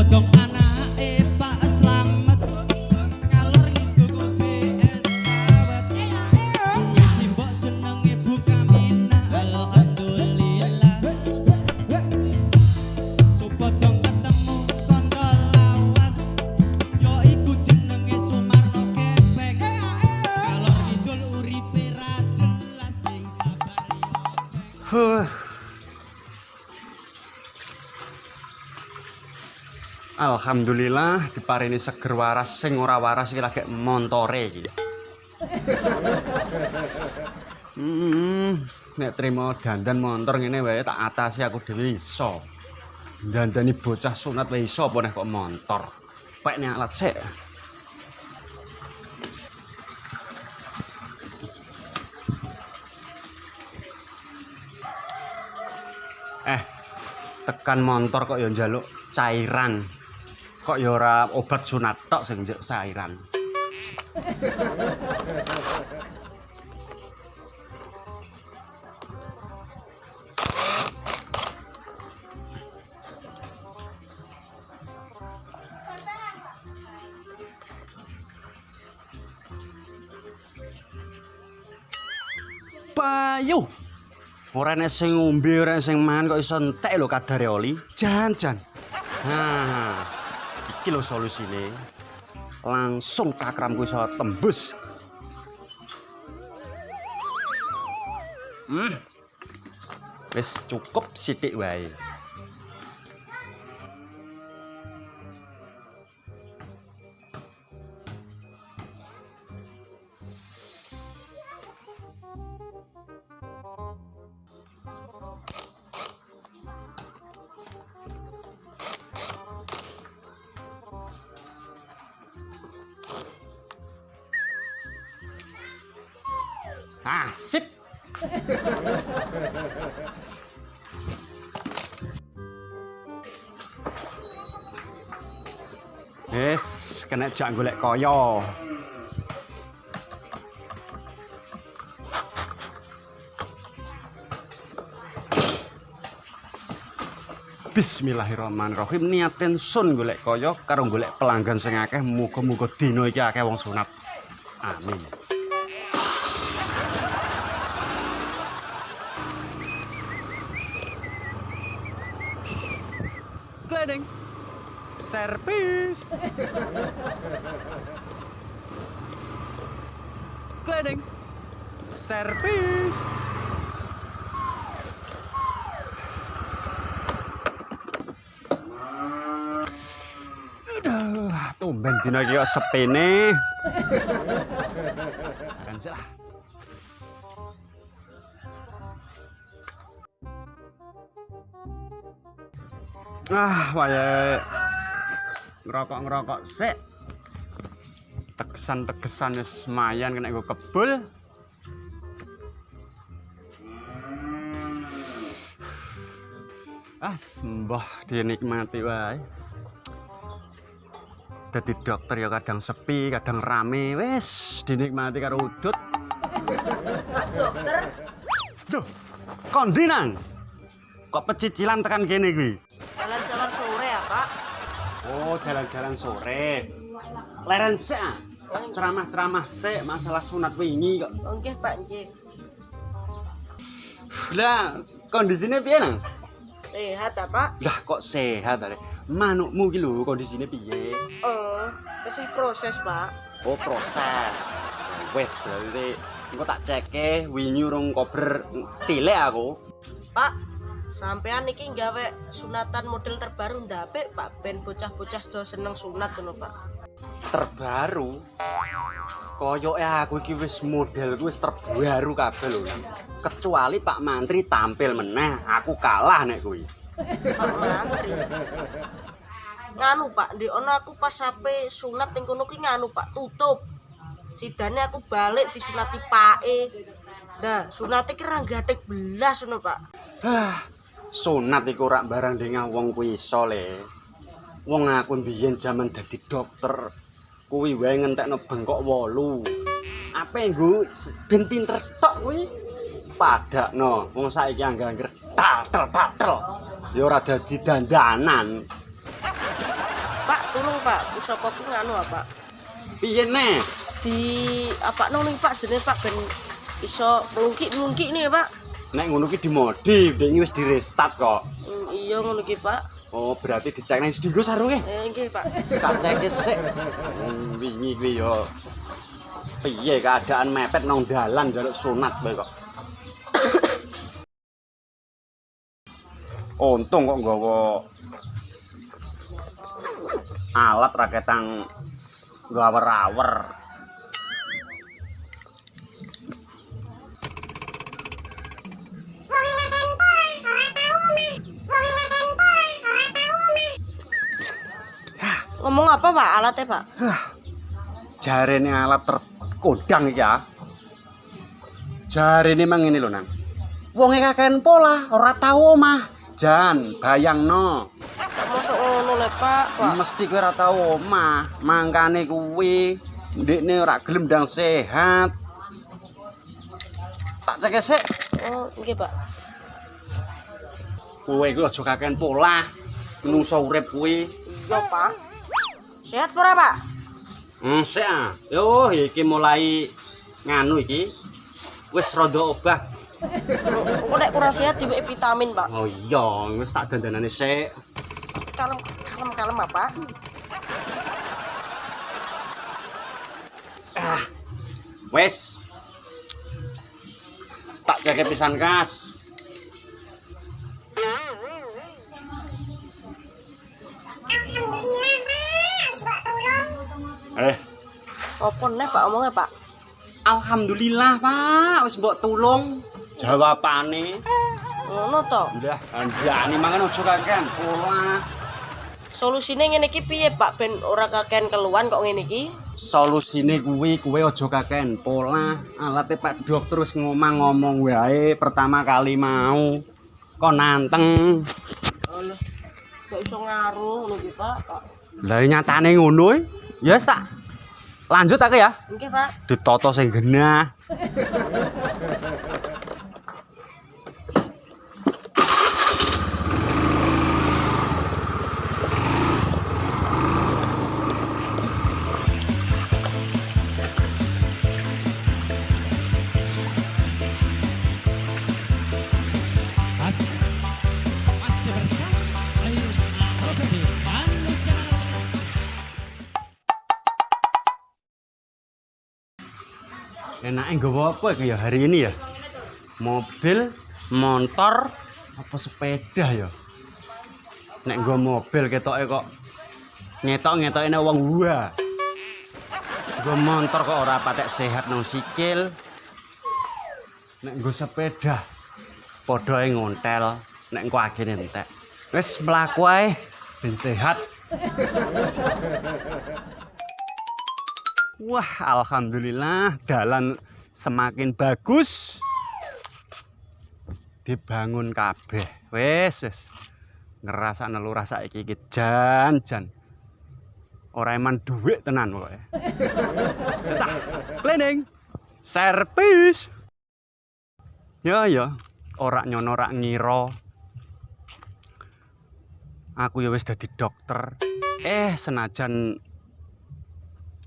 Supodong anake Pak Slamet ngalor ngidul BS awet. Wis simbok jenenge Bu Kaminah alhamdulillah. Supodong ketemu kontrol lawas yo iku jenenge Sumarno Kepek. Ngalor ngidul uripe ra jelas sing sabar. Alhamdulillah diparini seger waras sing ora waras iki lagi montore iki. Nek trimo dandan montor ngene wae tak atasi aku dhewe iso. Dandani bocah sunat wae iso apa nek kok montor. Pek nek alat sik. Tekan montor kok ya njaluk cairan. Kok ya ora obat sunat tok sing njaluk cairan. Payu. Ora nek sing ngombe, ora sing mangan kok iso entek lho kadare oli. Jan. Nah, iki lho solusine. Langsung cakramku iso tembus. Wis cukup sithik wae. Sip. Wis, kena jak golek kaya. Bismillahirrahmanirrahim. Niaten sun golek kaya karo golek pelanggan sing akeh, muga-muga dina iki akeh wong sunat. Amin. Kleding. Servis. Kleding. Servis. Tumben dina iki kok sepene. Aran sik lah. Wae ngerokok sik. Tegesan wis lumayan kena nggo kebul. Mbah dinikmati wae. Dadi dokter ya kadang sepi, kadang rame, wis dinikmati karo udut. Dokter, Duh, kondinang. Kok pecicilan tekan kene kuwi? jalan-jalan sore ya Pak? Oh, jalan-jalan sore. Leren sik. Ceramah-ceramah sik masalah sunat wingi kok. Nggih Pak, nggih. Lah, kondisine piye nang? Sehat ya Pak? Lah kok sehat ale. Manukmu iki lho kondisine piye? Kasih proses Pak. Oh, proses. Wes berarti engko tak ceke wingi urung kober tilek aku. Pak, sampean iki nggawe sunatan model terbaru ndapik Pak, ben bocah-bocah sedo seneng sunat ngono Pak. Terbaru. Koyoke aku iki wis modelku wis terbaru kabeh lho. Kecuali Pak Mantri tampil meneh, aku kalah nek kuwi. Pak Mantri. Nganu Pak, ndek ono aku pas sampe sunat ning kono ki nganu Pak, tutup. Sidane aku balik disunati pake. Nah, sunate ki ra gathek belas ngono Pak. Sunat iku ora barang dengah wong kuwi iso le. Wong aku mbiyen jaman dadi dokter kuwi wae ngentekno bengkok 8. Ape nggo ben pinter tok kuwi. Padakno wong saiki angger-angger tatel. Ya ora dadi dandanan. Tulung Pak, usapaku nganu apa? Piye neh? Di apa ning Pak jenenge Pak ben iso melungkik nih Pak. Nek ngono ki dimodif, dek wis di restart kok. Iya ngono ki Pak. Oh, berarti dicek nang studio sarunge. Nggih Pak. Tak cek sik. Wingi kuwi yo. Piye keadaan mepet nang dalan njaluk sunat kowe kok. Untung kok nggawa alat raketang gawer-awer. Ngomong apa Pak alatnya Pak? Jarene alat terkodang iki ya. Jarene mang ngene lho nang. Wonge kakean pola, ora tau omah. Jan, bayangno. Masuk ngono le Pak. Mesti kowe ora tau omah. Mangkane kuwi ndekne ora gelem ndang sehat. Tak cek sik. Oh, nggih Pak. Kowe kuwi aja kakean pola. Menungso urip kuwi. Iya Pak. Sehat ora Pak? Sik ah. Yo iki mulai nganu iki. Wis rada obah. Kok nek kurang sehat diweki vitamin Pak. Oh iya, wis tak dandanane sik. Kalem apa? Wes. Tak cek pisan kas. Apa nih Pak omongnya Pak? Alhamdulillah Pak, wis mbok tulung. Jawabane. Ngono to. Udah, andane mangan aja kakean pola. Solusine ngene iki piye Pak ben ora kakean keluhan kok ngene iki? Solusine kuwi kowe aja kakean pola. Alate Pak Dokter wis ngomong wae pertama kali mau. Kok nanteng. Alah. Gak iso ngaruh ngono iki Pak. Lah nyatane ngono ya wis tak lanjut aku ya. Nggih Pak. Ditoto sing genah. Masih bersama Ayu Arokadi dan Luciana. Enake nggawa apa ya hari ini ya? Mobil, motor, apa sepeda ya? Nek nggawa mobil ketoke kok ngetok-ngetokne wong gua. Nggawa motor kok ora patek sehat nang sikil. Nek nggawa sepeda padha ngontel, nek engko agene entek. Wis mlaku ae ben sehat. Wah, alhamdulillah dalan semakin bagus. Dibangun kabeh. Wis. Ngerasakne lurah saiki iki jan. Ora eman dhuwit tenan pokoke. Cetak. Cleaning. Servis. Ya, ora nyono ora ngira. Aku ya wis dadi dokter. Senajan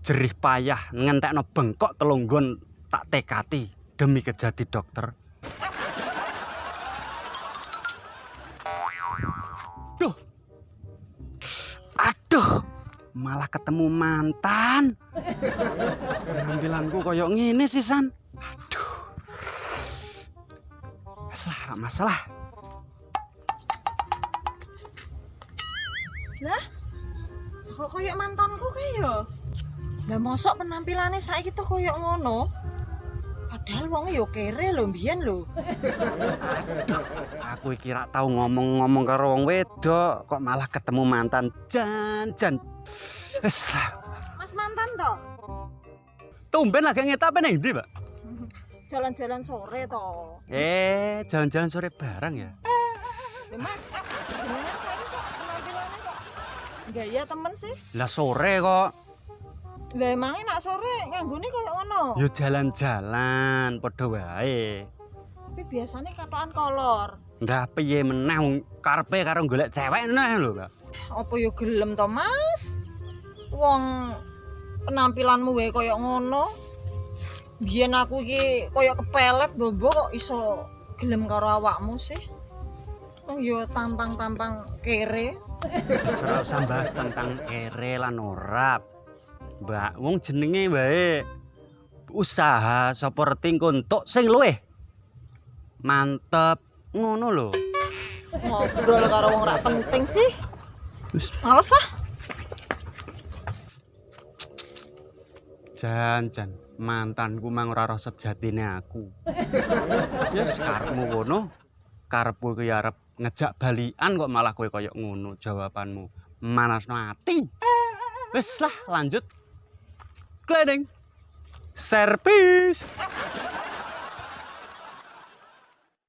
jerih payah ngentekno bengkok telunggon tak tekati demi kejadi dokter. Aduh, malah ketemu mantan. Penampilanku koyok ngene sisan. Aduh. Masalah. Lah, kok koyok mantanku kaya? Lah mosok penampilannya saiki tuh koyok ngono. Padahal wong yo kere lho mbiyen lho. Aku iki ra tau ngomong-ngomong karo wong wedok, kok malah ketemu mantan jan. Wes. Mas mantan to? Tumben lagi ngetak apa ning ndi, Pak? Jalan-jalan sore to. Jalan-jalan sore bareng ya. Lho Mas, jenengan saiki kok penampilannya kok gaya temen sih? Lah sore kok. Lah emangnya nak sore nganggone koyo ngono. Yo jalan-jalan padha wae. Tapi biasanya katokan kolor. Ndah piye meneh karepe karo golek cewek neh lho, Pak. Apa yo gelem to, Mas? Wong penampilanmu wae koyo ngono. Biyen aku iki koyo kepelet bobo kok iso gelem karo awakmu sih. Wong yo tampang-tampang kere. Ora usah bahas tentang kere lan ora. Mbak, wong jenenge wae usaha seperti kuntuk sing luwih mantep ngono lho. Ngobrol karo wong ra penting sih. Males ah. Jan, mantanku mang ora roh sejatine aku. Yes, karepmu ngono. Karepku ki arep ngejak balikan kok malah kowe koyo ngono jawabanmu. Manasno ati. Wis lah, lanjut. Cleaning. Servis.